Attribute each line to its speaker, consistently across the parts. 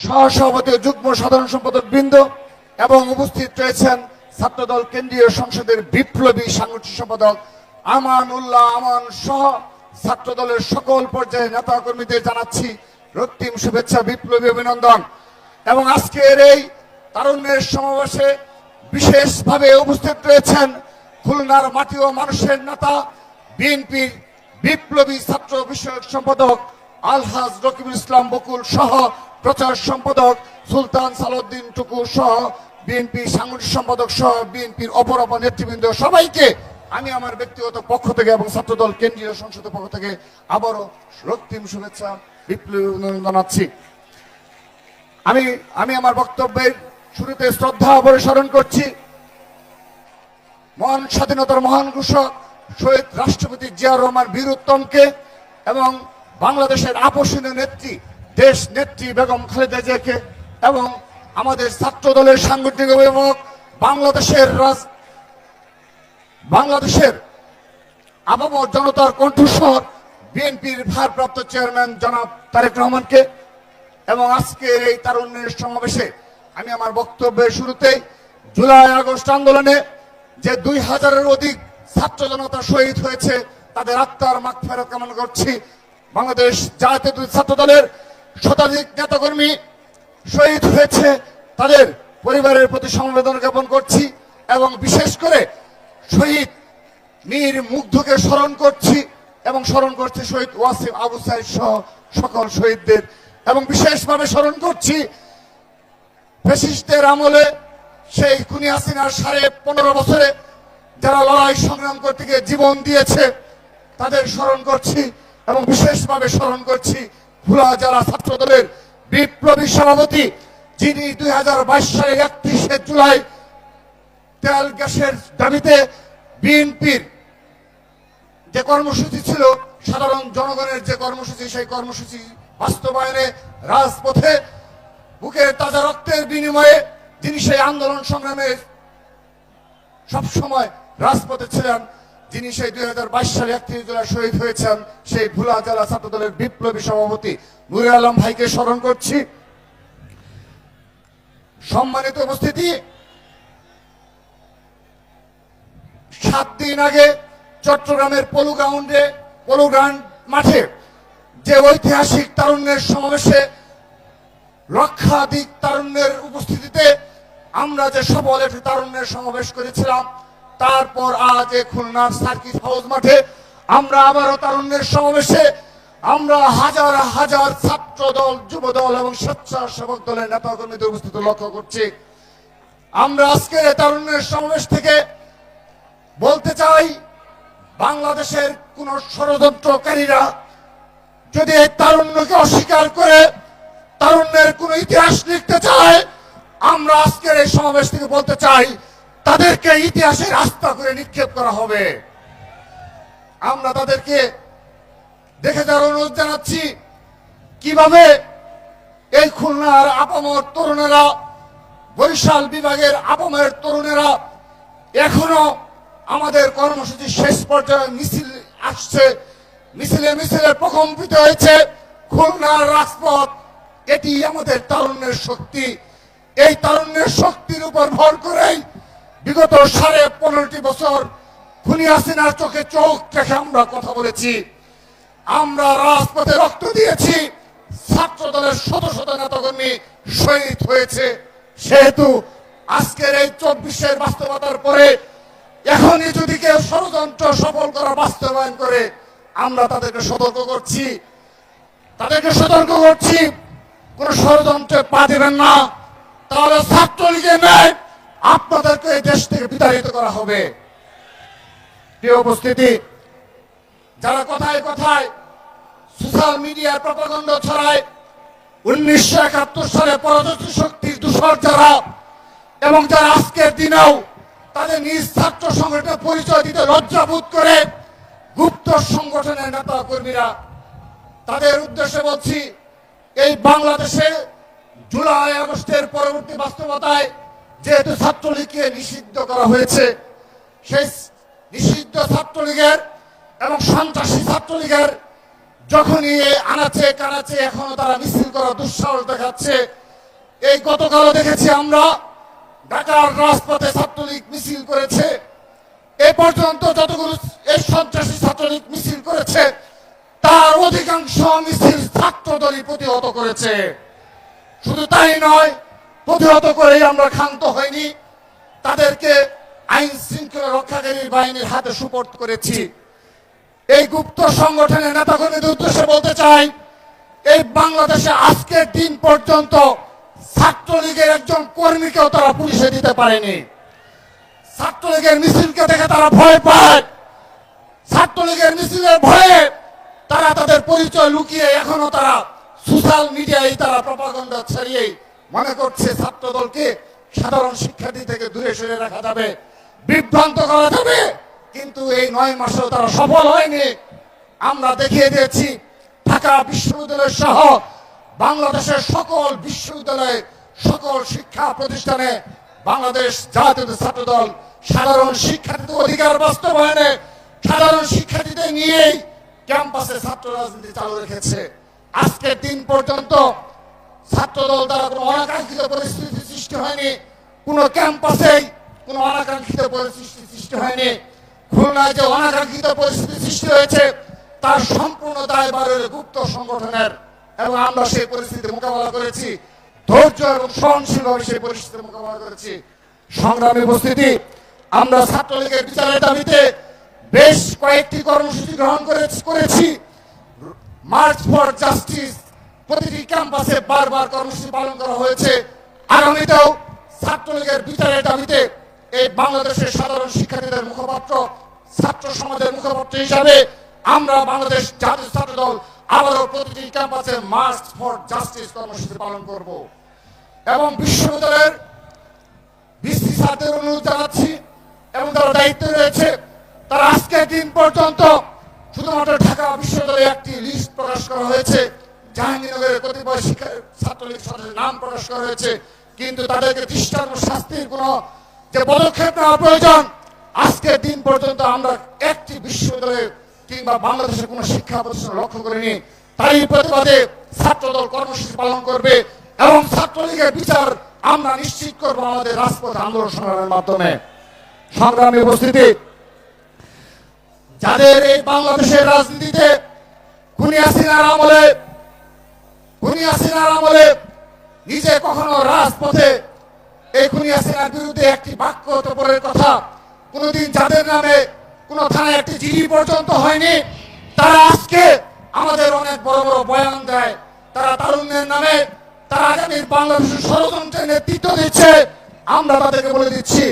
Speaker 1: সহসভাপতি ও যুগ্ম সাধারণ সম্পাদক বৃন্দ এবং উপস্থিত রয়েছেন ছাত্রদল কেন্দ্রীয় সংসদের বিপ্লবী সাংগঠনিক সম্পাদক আমানুল্লাহ আমান সহ ছাত্রদলের সকল পর্যায়ের নেতা কর্মীদের জানাচ্ছি রক্তিম শুভেচ্ছা, বিপ্লবী অভিনন্দন। এবং আজকের এই তারুণ্যের সমাবেশে বিশেষভাবে উপস্থিত রয়েছেন খুলনার মাটি ও মানুষের নেতা বিএনপির বিপ্লবী ছাত্র বিষয়ক সম্পাদক আলহাজ রকিবুল ইসলাম বকুল সহ প্রচার সম্পাদক সুলতান সালাউদ্দিন টুকু সহ বিএনপি সাংগঠনিক সম্পাদক সহ বিএনপির অপর নেতৃবৃন্দ সবাইকে আমি আমার ব্যক্তিগত পক্ষ থেকে এবং ছাত্রদল কেন্দ্রীয় সংসদের পক্ষ থেকে আবারও রক্তিম শুভেচ্ছা, বিপ্লবী অভিনন্দন জানাচ্ছি। আমি আমার বক্তব্যের শুরুতে শ্রদ্ধা ভরে স্মরণ করছি মহান স্বাধীনতার মহান ঘোষক শহীদ রাষ্ট্রপতি জিয়াউর রহমান বীর উত্তমকে এবং বাংলাদেশের আপসীয় নেত্রী দেশ নেত্রী বেগম খালেদা জিয়াকে এবং আমাদের ছাত্র দলের সাংগঠনিক অভিভাবক বাংলাদেশের আপামর জনতার কণ্ঠস্বর বিএনপির ভারপ্রাপ্ত চেয়ারম্যান জনাব তারেক রহমানকে এবং আজকের এই তারুণ্যের সমাবেশে আমি আমার বক্তব্যের শুরুতেই জুলাই আগস্ট আন্দোলনে যে 2000-এর অধিক ছাত্র জনতা শহীদ হয়েছে তাদের আত্মার মাগফিরাত কামনা করছি। বাংলাদেশ জাতীয় ছাত্র দলের শতাধিক নেতাকর্মী শহীদ হয়েছে, তাদের পরিবারের প্রতি সমবেদনা জ্ঞাপন করছি এবং বিশেষ করে শহীদ মীর মুগ্ধকে স্মরণ করছি এবং স্মরণ করছি শহীদ ওয়াসিম আবু সাইদ সহ সকল শহীদদের এবং বিশেষভাবে স্মরণ করছি ফ্যাসিস্টদের আমলে সেই খুনি হাসিনার 15.5 বছরে যারা লড়াই সংগ্রাম করতে গিয়ে জীবন দিয়েছে তাদের স্মরণ করছি এবং বিশেষভাবে স্মরণ করছি ভোলা জেলা ছাত্র দলের বিপ্লবী সভাপতি যিনি 2022 সালের 31শে জুলাই তেল গ্যাসের দাবিতে বিএনপির যে কর্মসূচি ছিল, সাধারণ জনগণের যে কর্মসূচি, সেই কর্মসূচি বাস্তবায়নে রাজপথে বুকের তাজা রক্তের বিনিময়ে যিনি সেই আন্দোলন সংগ্রামে সবসময় রাজপথে ছিলেন, যিনি সেই 2022 সালে 31 জুলাই শহীদ হয়েছেন, সেই ভোলা জেলা ছাত্র দলের বিপ্লবী সভাপতি নুরে আলম ভাইকে স্মরণ করছি। সম্মানিত উপস্থিতি, 7 দিন আগে চট্টগ্রামের পলুগ্রাউন্ড মাঠে যে ঐতিহাসিক তারুণ্যের সমাবেশে লক্ষাধিক তারুণ্যের উপস্থিতিতে আমরা যে সফল একটি তারুণ্যের সমাবেশ করেছিলাম, তারপর আজ খুলনার সার্কিট হাউস মাঠে আমরা আবারও তারুণ্যের সমাবেশে আমরা হাজার হাজার ছাত্র দল, যুব দল এবং স্বেচ্ছাসেবক দলের নেতা কর্মীদের উপস্থিতি লক্ষ্য করছি। আমরা আজকের তারুণ্যের সমাবেশ থেকে বলতে চাই, বাংলাদেশের কোন ষড়যন্ত্রকারীরা যদি এই তারুণ্যকে অস্বীকার করে তারুণ্যের কোন ইতিহাস লিখতে চায়, আমরা আজকের এই সমাবেশ থেকে বলতে চাই তাদেরকে ইতিহাসের রাস্তা করে নিক্ষেপ করা হবে। আমরা তাদেরকে দেখে যাওয়ার অনুরোধ জানাচ্ছি কিভাবে এই খুলনার আপামর তরুণেরা, বরিশাল বিভাগের আপামর তরুণেরা এখনো আমাদের কর্মসূচি শেষ পর্যায়ে মিছিল আসছে, মিছিলে প্রকম্পিত হয়েছে খুলনার রাজপথ। এটি আমাদের তারুণ্যের শক্তি। এই তারুণ্যের শক্তির উপর ভর করেই বিগত 15.5 বছর খুনি হাসিনার চোখে চোখ রেখে আমরা কথা বলেছি, আমরা রাজপথে রক্ত দিয়েছি, ছাত্র দলের শত শত নেতাকর্মী শহীদ হয়েছে। সেহেতু আজকের এই 24-এর বাস্তবতার পরে এখনই যদি কেউ ষড়যন্ত্র সফল করা বাস্তবায়ন করে, আমরা তাদেরকে সতর্ক করছি কোন ষড়যন্ত্রে পা দেবেন না, তাহলে ছাত্রলীগের ন্যায় আপনাদেরকে এই দেশ থেকে বিতাড়িত করা হবে। প্রিয় উপস্থিতি, যারা কথায় কথায় সোশ্যাল মিডিয়ার প্রপাগান্ডা ছড়ায়, 1971 সালে পরাজিত শক্তির দূষর যারা এবং যারা আজকের দিনেও তাদের নিজ ছাত্র সংগঠনের পরিচয় দিতে লজ্জাবোধ করে গুপ্ত সংগঠনের নেতা কর্মীরা, তাদের উদ্দেশ্যে বলছি, এই বাংলাদেশে জুলাই আগস্টের পরবর্তী বাস্তবতায় যেহেতু ছাত্রলীগকে নিষিদ্ধ করা হয়েছে, সেই নিষিদ্ধ ছাত্রলীগের এবং সন্ত্রাসী ছাত্রলীগের যখনই আনাচে কানাচে এখনো তারা মিছিল করা দুঃসাহস দেখাচ্ছে, এই গতকালও দেখেছি আমরা ঢাকার রাজপথে ছাত্রলীগ মিছিল করেছে। এ পর্যন্ত যতগুলো এই সন্ত্রাসী ছাত্রলীগ মিছিল করেছে তার অধিকাংশ মিছিল ছাত্রদলই প্রতিহত করেছে। শুধু তাই নয়, প্রতিহত করেই আমরা ক্ষান্ত হইনি, তাদেরকে আইন শৃঙ্খলা রক্ষাকারী বাহিনীর হাতে সুপর্দ করেছি। এই গুপ্ত সংগঠনের নেতাকর্মীদের উদ্দেশ্যে বলতে চাই, এই বাংলাদেশে আজকের দিন পর্যন্ত ছাত্রলীগের একজন কর্মীকেও তারা পুলিশে দিতে পারেনি। ছাত্রলীগের মিছিলকে দেখে তারা ভয় পায়। ছাত্রলীগের মিছিলের ভয়ে তারা তাদের পরিচয় লুকিয়ে এখনো তারা সোশ্যাল মিডিয়ায় তারা প্রপাগান্ডা ছড়িয়ে মনে করছে ছাত্রদলকে সাধারণ শিক্ষার্থী থেকে দূরে সরে রাখা যাবে, বিভ্রান্ত করা যাবে। কিন্তু এই 9 মাসেও তারা সফল হয়নি। আমরা দেখিয়ে দিয়েছি ঢাকা বিশ্ববিদ্যালয় সহ বাংলাদেশের সকল বিশ্ববিদ্যালয়ে, সকল শিক্ষা প্রতিষ্ঠানে বাংলাদেশ জাতীয় ছাত্রদল সাধারণ শিক্ষার্থীদের অধিকার বাস্তবায়নে, সাধারণ শিক্ষার্থীদের নিয়েই ক্যাম্পাসে ছাত্র রাজনীতি চালু রেখেছে। আজকের দিন পর্যন্ত ছাত্রদল দ্বারা কোনো অনাকাঙ্ক্ষিত পরিস্থিতি সৃষ্টি হয়নি, কোনো ক্যাম্পাসেই কোনো অনাকাঙ্ক্ষিত পরিস্থিতি সৃষ্টি হয়নি। খুলনায় যে অনাকাঙ্ক্ষিত পরিস্থিতি সৃষ্টি হয়েছে তার সম্পূর্ণ দায়ভার গুপ্ত সংগঠনের, এবং আমরা সেই পরিস্থিতি মোকাবেলা করেছি, ধৈর্য এবং সহনশীলভাবে সেই পরিস্থিতি মোকাবেলা করেছি। সংগ্রামী উপস্থিতি, আমরা ছাত্রলীগের বিচারের দাবিতে বেশ কয়েকটি কর্মসূচি গ্রহণ করেছি। মার্চ ফর জাস্টিস প্রতিটি ক্যাম্পাসে বারবার কর্মসূচি পালন করা হয়েছে। আগামীতেও ছাত্রলীগের বিচারের দাবিতে এই বাংলাদেশের সাধারণ শিক্ষার্থীদের মুখপাত্র, ছাত্র সমাজের মুখপাত্র হিসাবে আমরা বাংলাদেশ জাতীয় ছাত্রদল আবারও প্রতিটি ক্যাম্পাসে মার্চ ফর জাস্টিস কর্মসূচি পালন করব। এবং বিশ্ববিদ্যালয়ের ভিসি স্যারদের অনুরোধ জানাচ্ছি, এবং তারা দায়িত্বে রয়েছে, তারা আজকের দিন পর্যন্ত শুধুমাত্র ঢাকা বিশ্ববিদ্যালয়ে একটি লিস্ট প্রকাশ করা হয়েছে, জাহাঙ্গীরনগরের কতিপয় ছাত্রলীগ সদস্যের নাম প্রকাশ করা হয়েছে, কিন্তু তাদেরকে দৃষ্টান্ত শাস্তির কোন যে পদক্ষেপ নেওয়া প্রয়োজন আজকের দিন পর্যন্ত আমরা একটি বিশ্ববিদ্যালয়ে কিংবা বাংলাদেশের কোন শিক্ষা প্রতিষ্ঠান লক্ষ্য করিনি। তারই প্রতিবাদে ছাত্রদল কর্মসূচি পালন করবে এবং ছাত্রলীগের বিচার আমরা নিশ্চিত করবো আমাদের রাজপথ আন্দোলন সংগ্রামের মাধ্যমে। সংগ্রামী উপস্থিতি, যাদের এই বাংলাদেশের রাজনীতিতে খুনি হাসিনার আমলে নিজে কখনো রাজপথে এই খুনি হাসিনার বিরুদ্ধে একটি বাক্য তোপরের কথা কোনদিন যাদের নামে কোন থানায় একটি জিডি পর্যন্ত হয়নি, তারা আজকে আমাদের অনেক বড় বড় বয়ান দেয়। তারা তারুণ্যের নামে তারা আগামীর বাংলাদেশের ষড়যন্ত্রের নেতৃত্ব দিচ্ছে। আমরা তাদেরকে বলে দিচ্ছি,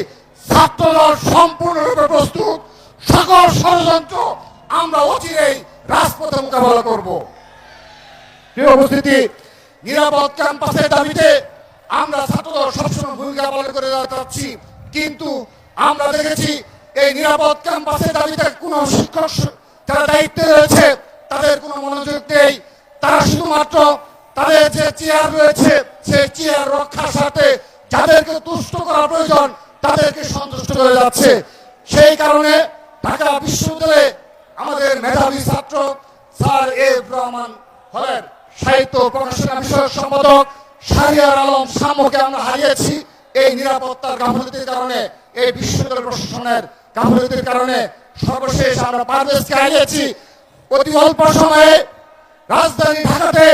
Speaker 1: ছাত্রদল সম্পূর্ণরূপে প্রস্তুত, সকল ষড়যন্ত্র আমরা অচিরেই রাজপথে মোকাবেলা করব। প্রিয় উপস্থিতি, নিরাপদ ক্যাম্পাসের দাবিতে আমরা ছাত্রদল সবসময় ভূমিকা পালন করে যাচ্ছি, কিন্তু আমরা দেখেছি এই নিরাপদ ক্যাম্পাসের দাবিতে কোন শিক্ষক যারা দায়িত্বে রয়েছে তাদের কোনো মনোযোগ নেই। তারা শুধুমাত্র তাদের যে চেয়ার রয়েছে সেই চেয়ার রক্ষার সাথে যাদেরকে তুষ্ট করা প্রয়োজন তাদেরকে সন্তুষ্ট করে যাচ্ছে। সেই কারণে ঢাকা বিশ্ববিদ্যালয়ে আমাদের মেধাবী ছাত্র স্যার এফ রহমান হলের সাহিত্য প্রকাশনা বিষয়ক সম্পাদক শাহরিয়ার আলম শামুকে আমরা হারিয়েছি এই নিরাপত্তার গাফিলতির কারণে, এই বিশ্ববিদ্যালয় প্রশাসনের গাফিলতির কারণে। সর্বশেষ আমরা পারভেজকে হারিয়েছি। অতি অল্প সময়ে রাজধানী ঢাকাতে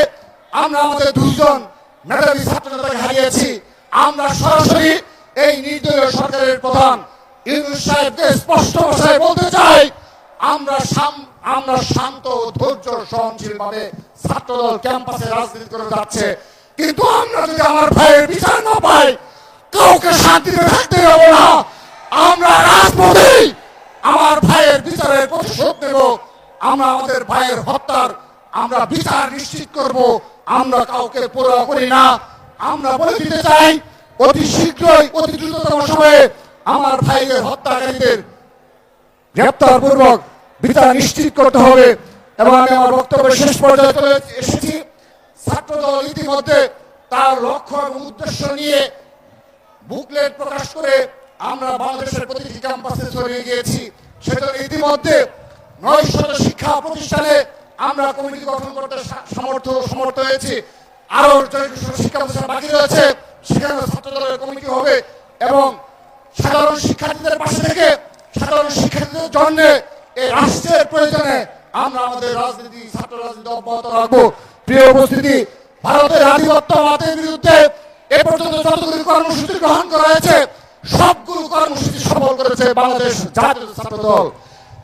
Speaker 1: আমরা আমাদের 2 জন মেধাবী ছাত্র নেতাকে হারিয়েছি। আমরা সরাসরি এই নির্দলীয় সরকারের প্রধান ইউনূস সাহেবকে স্পষ্ট ভাষায় বলতে চাই, আমরা শান্ত, ধৈর্য, সহনশীল ভাবে ছাত্রদল ক্যাম্পাসে রাজনীতি করে যাচ্ছে, কিন্তু আমরা যদি আমার ভাইয়ের বিচার না পাই কাউকে শান্তিতে থাকতে দেব না। আমরা রাজপথেই আমার ভাইয়ের বিচারের প্রতিশোধ নেব। আমরা আমাদের ভাইয়ের হত্যার আমরা বিচার নিশ্চিত করব। আমরা কাউকে পরোয়া করি না। আমরা বলে দিতে চাই, অতি শীঘ্রই, অতি দ্রুততম সময়ে আমার ভাইয়ের হত্যাকারীদের গ্রেপ্তার পূর্বক বিচার নিশ্চিত করতে হবে। এবং আমি আমার বক্তব্যের শেষ পর্যায়ে চলে এসেছি। ছাত্রদল ইতিমধ্যে তার লক্ষ্য এবং উদ্দেশ্য নিয়ে বুকলেট প্রকাশ করে আমরা বাংলাদেশের প্রতিটি ক্যাম্পাসে ছড়িয়ে গিয়েছি। সেজন্য ইতিমধ্যে 900 শিক্ষা প্রতিষ্ঠানে আমরা কমিটি গঠন করতে সমর্থ হয়েছি। আরো শিক্ষা প্রতিষ্ঠান বাকি রয়েছে। প্রয়োজনে আমরা আমাদের রাজনীতি, ছাত্র রাজনীতি অব্যাহত রাখবো। প্রিয় উপস্থিতি, ভারতের আধিপত্যবাদের বিরুদ্ধে এ পর্যন্ত যতগুলি কর্মসূচি গ্রহণ করা হয়েছে সবগুলো কর্মসূচি সফল করেছে বাংলাদেশ জাতীয় ছাত্র দল।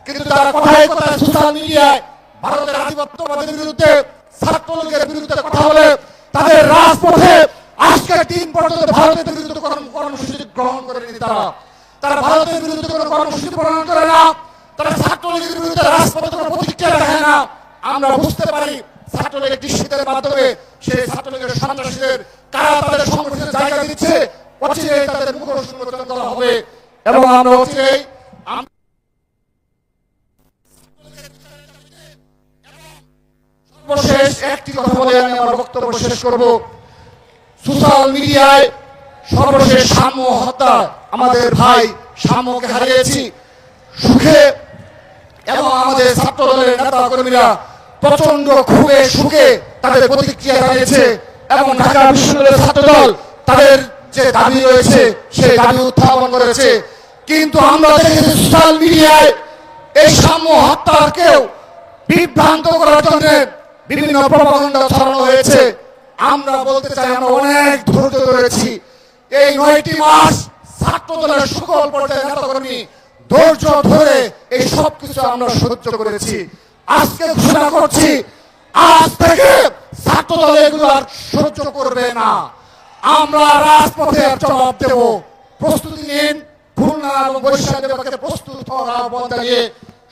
Speaker 1: কিন্তু তারা কথায় কথায় সোশ্যাল মিডিয়ায় ভারতের আধিপত্যবাদের বিরুদ্ধে, ছাত্রলীগের বিরুদ্ধে কথা বলে তাদের রাজপথে আজকের দিন পর্যন্ত ভারতের বিরুদ্ধে কর্মসূচি গ্রহণ করেনি। তারা ভারতের বিরুদ্ধে কোনো কর্মসূচি প্রণয়ন করে না। তারা ছাত্রলীগের বিরুদ্ধে রাজপথে কোনো প্রতিক্রিয়া দেখায় না। আমরা বুঝতে পারি ছাত্রলীগ একটি শীতের মাধ্যমে সেই ছাত্রলীগের সন্ত্রাসীদের কারা তাদের সংগঠনের জায়গা দিচ্ছে, অচিরেই তাদের মুখোশ উন্মোচন করা হবে এবং আমরা অচিরেই সর্বশেষ একটি কথা বলে আমি আমার বক্তব্য শেষ করব। সোশ্যাল মিডিয়ায় সর্বশেষ সাম্য হত্যা, আমাদের ভাই সাম্যকে হারিয়েছি। সুখে এবং আমাদের ছাত্র দলের নেতা কর্মীরা প্রচন্ড ক্ষোভে সুখে তাদের প্রতিক্রিয়া জানিয়েছে এবং ঢাকা বিশ্ববিদ্যালয়ের ছাত্র দল তাদের যে দাবি রয়েছে সেই দাবি উত্থাপন করেছে। কিন্তু আমরা দেখেছি সোশ্যাল মিডিয়ায় এই সাম্য হত্যাকেও বিভ্রান্ত করার জন্য বিভিন্ন প্রপাগান্ডা ছড়ানো হয়েছে। আমরা বলতে চাই আমরা অনেক ধৈর্য ধরেছি। এই 9টি মাস ছাত্র দলের সকল পর্যায়ের নেতাকর্মী ধৈর্য ধরে এই সব কিছু আমরা সহ্য করেছি। আজকে ঘোষণা করছি, আজ থেকে ছাত্র দল এগুলো আর সহ্য করবে না। আমরা রাজপথে জবাব দেব। প্রস্তুতি নিন। খুলনা এবং বরিশাল বিভাগে প্রস্তুত হওয়ার আহ্বান জানিয়ে,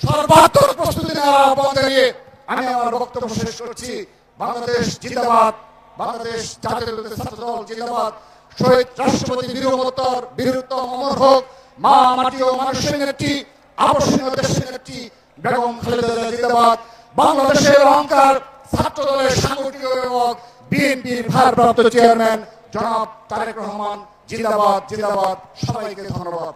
Speaker 1: সর্বাত্মক প্রস্তুতি নেওয়ার আহ্বান জানিয়ে আমি আমার বক্তব্য শেষ করছি। বাংলাদেশ জিন্দাবাদ, বাংলাদেশ জাতীয়তাবাদী ছাত্র দল জিন্দাবাদ। শহীদ রাষ্ট্রপতি বীরত্তম অমর হোক। মা মাটি ও মানুষের নেত্রী, আকর্ষণীয় দেশের নেত্রী বেগম খালেদা জিয়া জিন্দাবাদ। বাংলাদেশের অহংকার ছাত্র দলের সাংগঠনিক অভিভাবক বিএনপির ভারপ্রাপ্ত চেয়ারম্যান জনাব তারেক রহমান জিন্দাবাদ জিন্দাবাদ। সবাইকে ধন্যবাদ।